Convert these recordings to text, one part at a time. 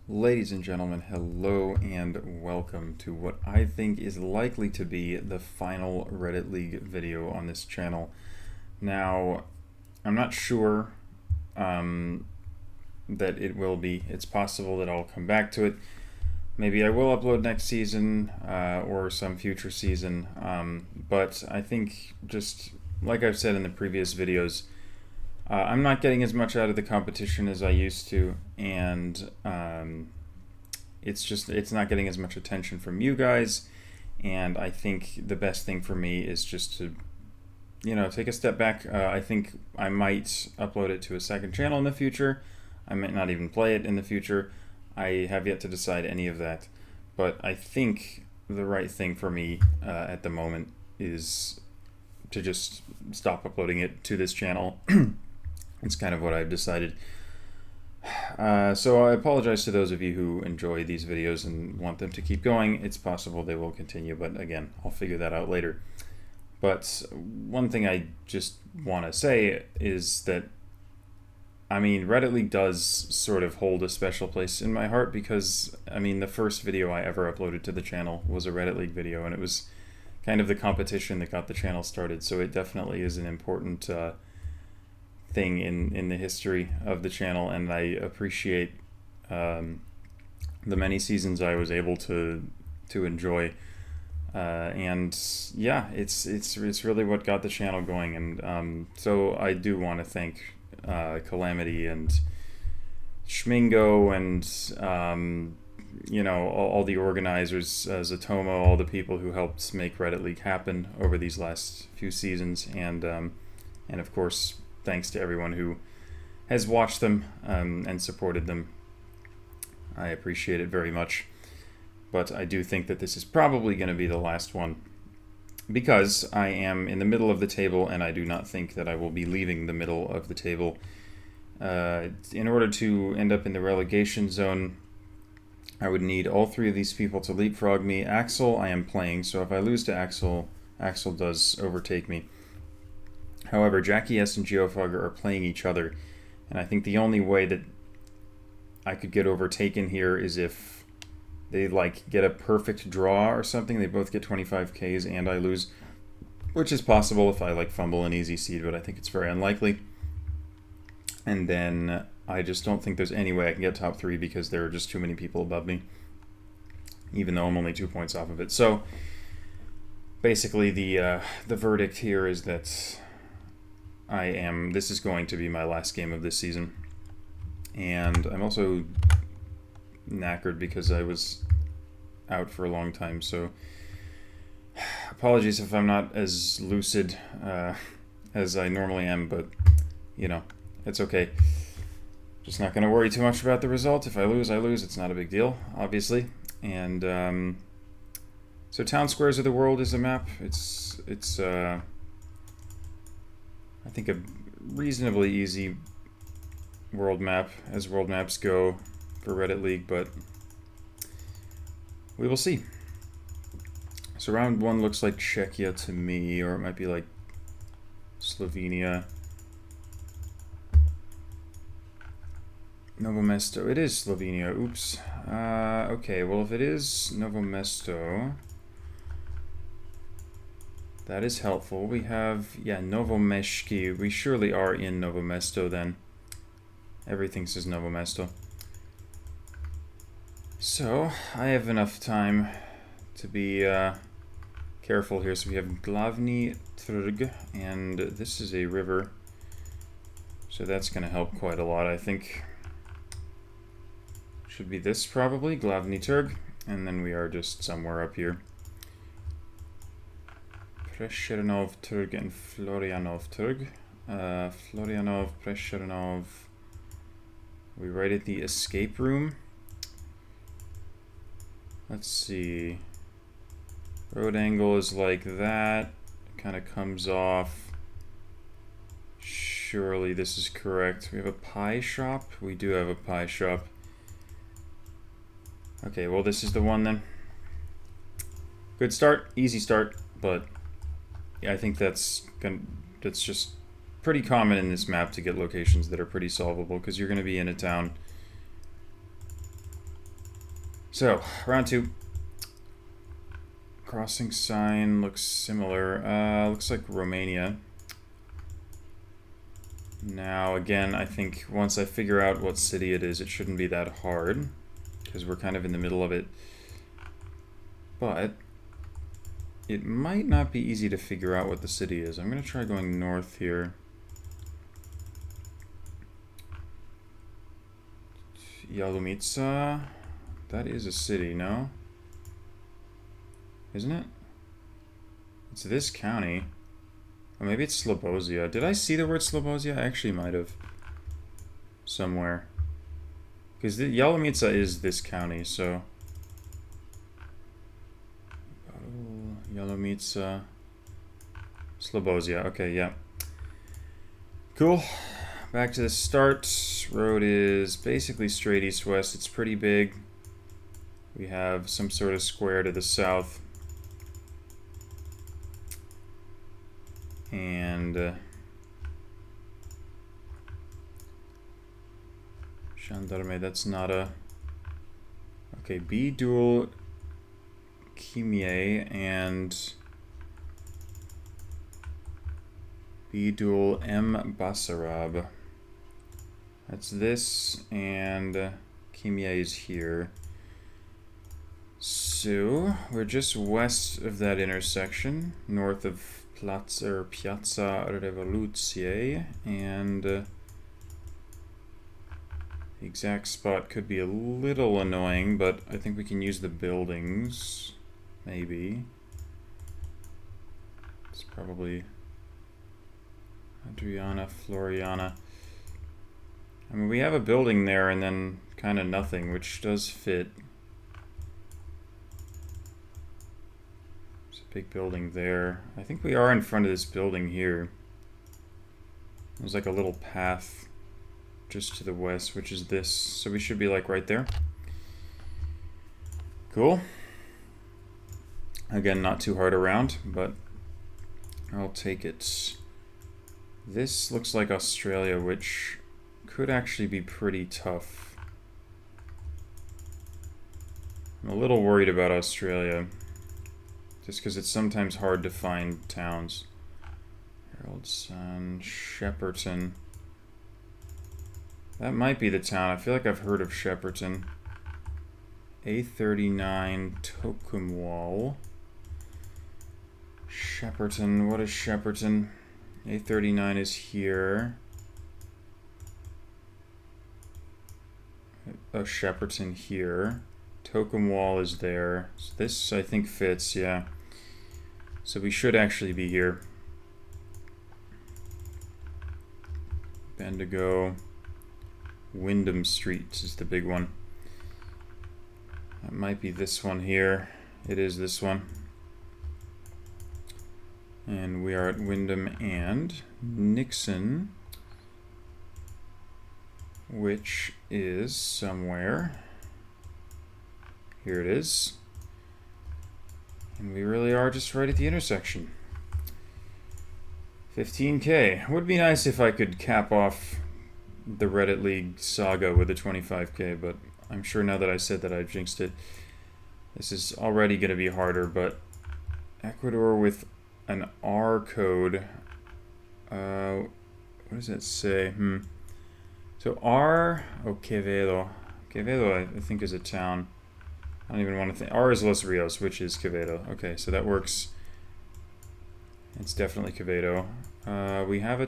Ladies and gentlemen, hello and welcome to what I think is likely to be the final Reddit League video on this channel. Now, I'm not sure that it will be. It's possible that I'll come back to it. Maybe I will upload next season or some future season, but I think just like I've said in the previous videos, I'm not getting as much out of the competition as I used to, and it's not getting as much attention from you guys, and I think the best thing for me is just to, take a step back. I think I might upload it to a second channel in the future. I might not even play it in the future. I have yet to decide any of that, but I think the right thing for me at the moment is to just stop uploading it to this channel. It's kind of what I've decided. So I apologize to those of you who enjoy these videos and want them to keep going. It's possible they will continue, but again, I'll figure that out later. But one thing I just want to say is that, Reddit League does sort of hold a special place in my heart because, the first video I ever uploaded to the channel was a Reddit League video, and it was kind of the competition that got the channel started, so it definitely is an important thing in the history of the channel, and I appreciate the many seasons I was able to enjoy, and yeah, it's really what got the channel going, and so I do want to thank Calamity and Schmingo and all the organizers, Zatomo, all the people who helped make Reddit League happen over these last few seasons, and of course thanks to everyone who has watched them and supported them. I appreciate it very much. But I do think that this is probably going to be the last one because I am in the middle of the table, and I do not think that I will be leaving the middle of the table. In order to end up in the relegation zone, I would need all three of these people to leapfrog me. Axel, I am playing, so if I lose to Axel, Axel does overtake me. However, Jackie S and Geofogger are playing each other, and I think the only way that I could get overtaken here is if they get a perfect draw or something. They both get 25Ks and I lose, which is possible if I fumble an easy seed, but I think it's very unlikely. And then I just don't think there's any way I can get top 3 because there are just too many people above me, even though I'm only 2 points off of it. So basically the verdict here is that this is going to be my last game of this season, and I'm also knackered because I was out for a long time, so apologies if I'm not as lucid as I normally am, but it's okay. Just not going to worry too much about the result. If I lose, I lose. It's not a big deal, obviously. And so Town Squares of the World is a map. It's I think a reasonably easy world map, as world maps go for Reddit League, but we will see. So round 1 looks like Czechia to me, or it might be like Slovenia. Novo Mesto. It is Slovenia. Oops. Okay, well, if it is Novo Mesto, that is helpful. We have, Novo Meshki. We surely are in Novo Mesto then. Everything says Novo Mesto. So, I have enough time to be careful here. So we have Glavny Trg, and this is a river. So that's going to help quite a lot, I think. Should be this probably, Glavny Trg, and then we are just somewhere up here. Prešernov Trg and Florianov Trg. Florianov, Prešernov. We right at the escape room. Let's see. Road angle is like that. Kind of comes off. Surely this is correct. We have a pie shop. We do have a pie shop. Okay, well this is the one then. Good start, easy start, but I think that's just pretty common in this map to get locations that are pretty solvable, because you're going to be in a town So, round 2. Crossing sign looks similar. Looks like Romania. Now, again, I think once I figure out what city it is, it shouldn't be that hard, because we're kind of in the middle of it. But it might not be easy to figure out what the city is. I'm going to try going north here. Yalomica. That is a city, no? Isn't it? It's this county. Or maybe it's Slobozia. Did I see the word Slobozia? I actually might have. Somewhere. Because Yalomica is this county, so... Yalomica... Slobozia. Okay, yeah. Cool. Back to the start. Road is basically straight east-west. It's pretty big. We have some sort of square to the south. And Gendarme, that's not a... Okay, B dual Kimie and B dual M Basarab. That's this, and Kimie is here. So, we're just west of that intersection, north of Piazza Revoluție, and the exact spot could be a little annoying, but I think we can use the buildings, maybe. It's probably Adriana, Floriana. I mean, we have a building there and then kind of nothing, which does fit. Big building there. I think we are in front of this building here. There's like a little path just to the west, which is this. So we should be like right there. Cool. Again, not too hard around, but I'll take it. This looks like Australia, which could actually be pretty tough. I'm a little worried about Australia. Just because it's sometimes hard to find towns. Herald Sun, Shepperton. That might be the town. I feel like I've heard of Shepperton. A39 Tocumwal. Shepperton. What is Shepperton? A39 is here. Oh, Shepperton here. Tocumwal is there. So this, I think, fits, yeah. So we should actually be here. Bendigo. Wyndham Street is the big one. That might be this one here. It is this one. And we are at Wyndham and Nixon, which is somewhere. Here it is. And we really are just right at the intersection. 15K. Would be nice if I could cap off the Reddit League saga with a 25K, but I'm sure now that I said that I've jinxed it. This is already going to be harder, but Ecuador with an R code. What does that say? So R, Quevedo. Quevedo, I think, is a town. I don't even want to think. R is Los Rios, which is Quevedo. Okay, so that works. It's definitely Quevedo. We have a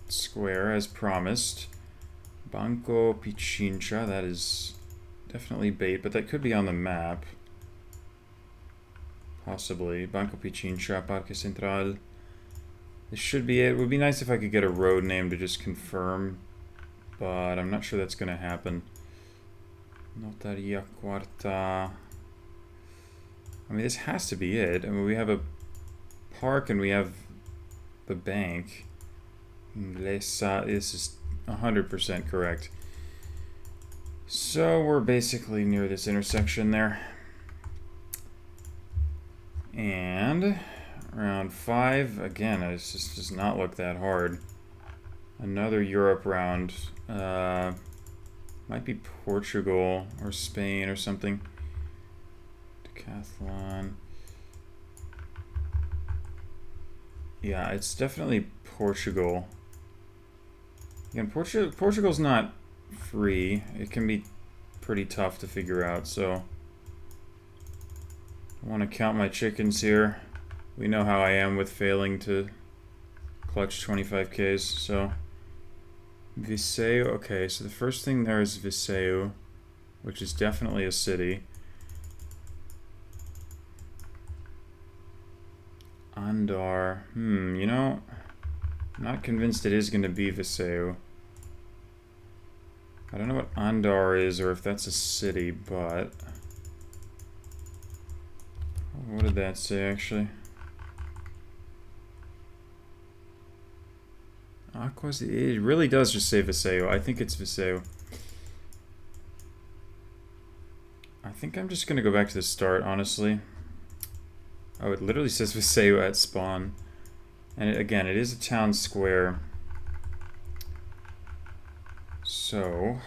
square as promised. Banco Pichincha, that is definitely bait, but that could be on the map. Possibly. Banco Pichincha, Parque Central. This should be it. It would be nice if I could get a road name to just confirm, but I'm not sure that's going to happen. Notaria Cuarta. I mean, this has to be it. I mean, we have a park and we have the bank. Inglesa, this is 100% correct. So we're basically near this intersection there. And round 5, again, it just does not look that hard. Another Europe round. Might be Portugal or Spain or something. Decathlon. Yeah, it's definitely Portugal. Again, Portugal's not free. It can be pretty tough to figure out, so I want to count my chickens here. We know how I am with failing to clutch 25Ks, so Viseu, okay, so the first thing there is Viseu, which is definitely a city. Andar, you know, I'm not convinced it is going to be Viseu. I don't know what Andar is or if that's a city, but what did that say actually? Aquas, it really does just say Viseu. I think it's Viseu. I think I'm just gonna go back to the start, honestly. Oh, it literally says Viseu at spawn. And again, it is a town square. So,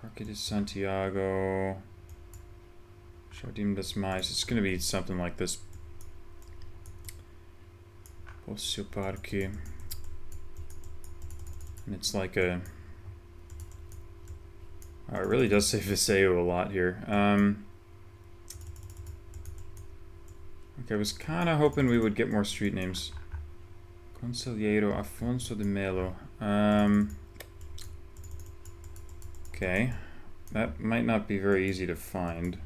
Parque de Santiago, Jardim das Mais. It's gonna be something like this. Pocio Parque. And it's like a... Oh, it really does say Viseu a lot here. Okay, I was kind of hoping we would get more street names. Conselheiro Afonso de Melo. Okay, that might not be very easy to find.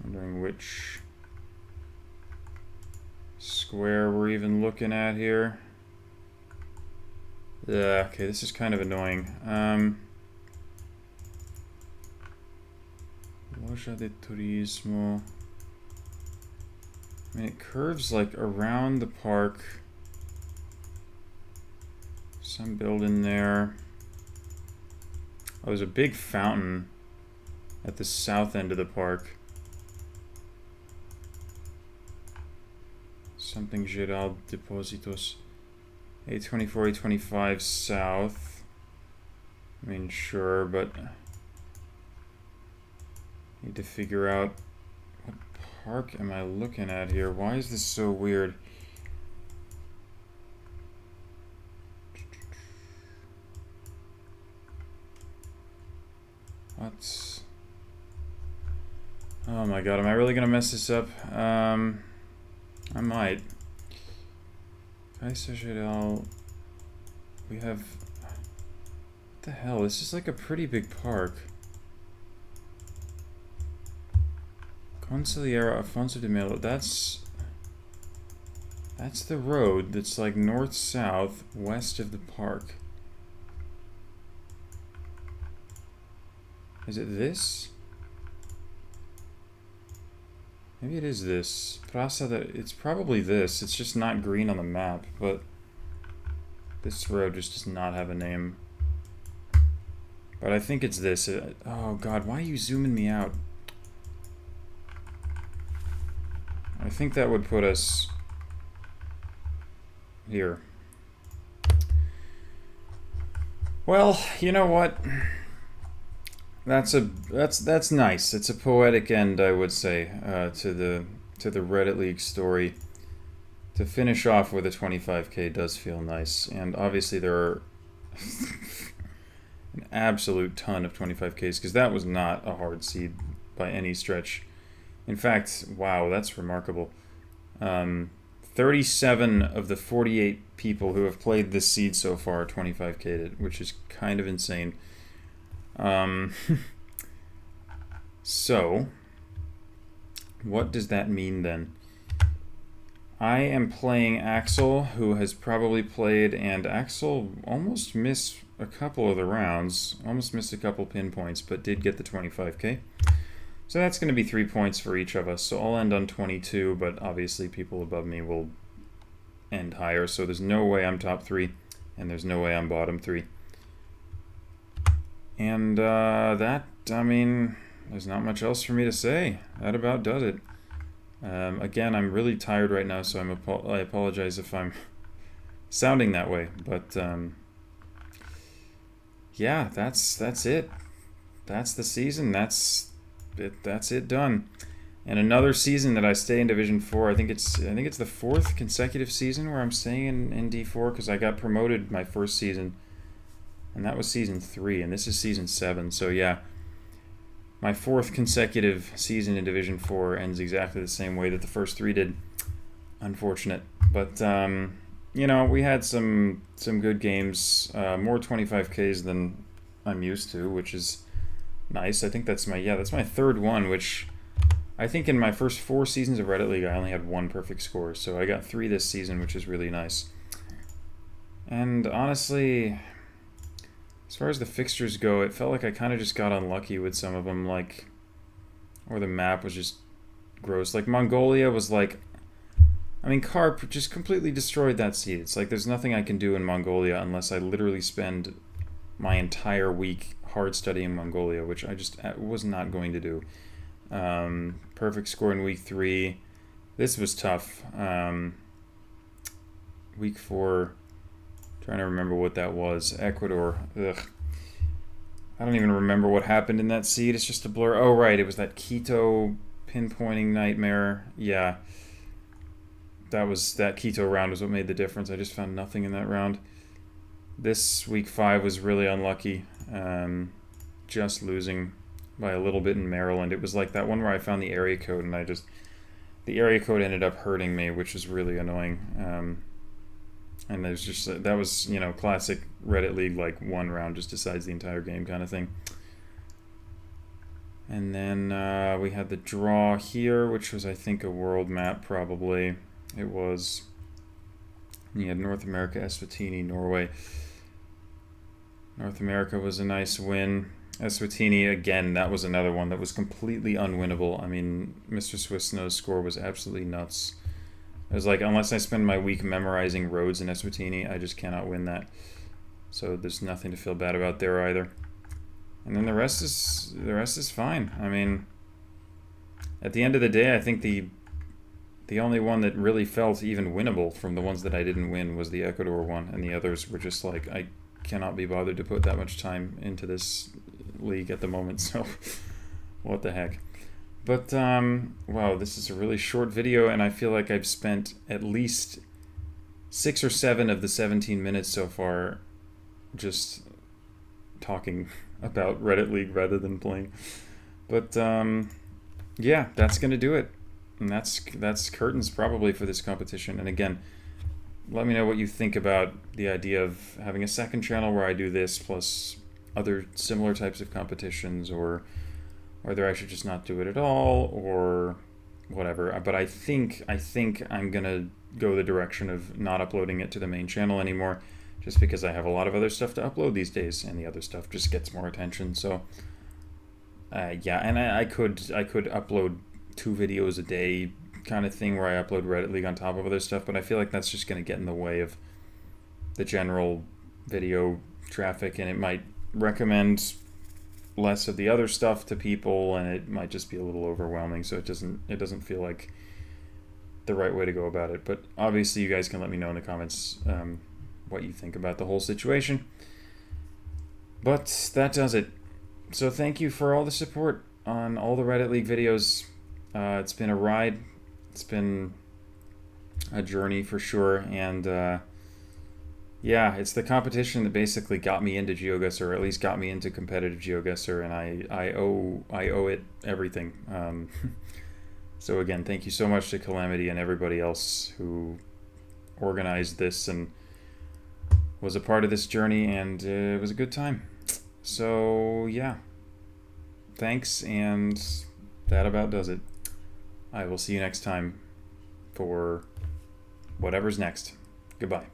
Wondering which square we're even looking at here. Yeah, okay, this is kind of annoying. Loja de Turismo. I mean, it curves like around the park. Some building there. Oh, there's a big fountain at the south end of the park. Something Geral Depositos. 824, 825 south. I mean, sure, but need to figure out what park am I looking at here. Why is this so weird? What's... Oh my god, am I really gonna mess this up? I might. Kaiser Geral. We have... What the hell? This is like a pretty big park. Conselheiro Afonso de Melo. That's the road that's like north-south west of the park. Is it this? Maybe it is this. Praça that it's probably this. It's just not green on the map, but this road just does not have a name. But I think it's this. Oh god, why are you zooming me out? I think that would put us here. Well, you know what? That's nice. It's a poetic end, I would say, to the Reddit League story. To finish off with a 25K does feel nice, and obviously there are an absolute ton of 25Ks because that was not a hard seed by any stretch. In fact, wow, that's remarkable. 37 of the 48 people who have played this seed so far are 25K'd, which is kind of insane. So, what does that mean then? I am playing Axel, who has probably played, and Axel almost missed a couple of the rounds, almost missed a couple pinpoints, but did get the 25K. So that's going to be 3 points for each of us. So I'll end on 22, but obviously people above me will end higher. So there's no way I'm top 3, and there's no way I'm bottom 3. And I mean, there's not much else for me to say. That about does it. Again, I'm really tired right now, so I apologize if I'm sounding that way. But yeah, that's it. That's the season. That's it done. And another season that I stay in Division 4. I think it's the fourth consecutive season where I'm staying in D4 because I got promoted my first season, and that was season 3, and this is season 7. So yeah, my fourth consecutive season in Division 4 ends exactly the same way that the first 3 did. Unfortunate, but we had some good games, more 25Ks than I'm used to, which is nice. I think that's my third one, which I think in my first 4 seasons of Reddit League I only had 1 perfect score, so I got 3 this season, which is really nice. And honestly, as far as the fixtures go, it felt like I kind of just got unlucky with some of them, or the map was just gross. Like Mongolia was Carp just completely destroyed that seed. It's like there's nothing I can do in Mongolia unless I literally spend my entire week hard studying Mongolia, which I just was not going to do. Perfect score in week 3. This was tough. Week 4, trying to remember what that was. Ecuador. Ugh. I don't even remember what happened in that seed. It's just a blur. Oh, right. It was that Quito pinpointing nightmare. Yeah. That Quito round was what made the difference. I just found nothing in that round. This week 5 was really unlucky. Just losing by a little bit in Maryland. It was like that one where I found the area code and the area code ended up hurting me, which was really annoying. And there's just that was classic Reddit League, like one round just decides the entire game kind of thing. And then we had the draw here, which was I think a world map probably. It was. You had North America, Eswatini, Norway. North America was a nice win. Eswatini, again, that was another one that was completely unwinnable. I mean, Mr. Swiss Snow's score was absolutely nuts. It was like, unless I spend my week memorizing roads in Eswatini, I just cannot win that. So there's nothing to feel bad about there either. And then the rest is fine. I mean, at the end of the day, I think the only one that really felt even winnable from the ones that I didn't win was the Ecuador one, and the others were just like, I cannot be bothered to put that much time into this league at the moment, so what the heck. But, wow, this is a really short video, and I feel like I've spent at least 6 or 7 of the 17 minutes so far just talking about Reddit League rather than playing. But, yeah, that's going to do it. And that's curtains probably for this competition. And again, let me know what you think about the idea of having a second channel where I do this plus other similar types of competitions, or whether I should just not do it at all, or whatever. But I think I'm gonna go the direction of not uploading it to the main channel anymore, just because I have a lot of other stuff to upload these days, and the other stuff just gets more attention. So yeah, and I could upload 2 videos a day kind of thing where I upload Reddit League on top of other stuff, but I feel like that's just going to get in the way of the general video traffic, and it might recommend less of the other stuff to people, and it might just be a little overwhelming, so it doesn't feel like the right way to go about it. But obviously you guys can let me know in the comments what you think about the whole situation. But that does it. So thank you for all the support on all the Reddit League videos. It's been a ride. It's been a journey for sure, and yeah, it's the competition that basically got me into GeoGuessr, or at least got me into competitive GeoGuessr, and I owe it everything. So again, thank you so much to Calamity and everybody else who organized this and was a part of this journey, and it was a good time. So yeah, thanks, and that about does it. I will see you next time for whatever's next. Goodbye.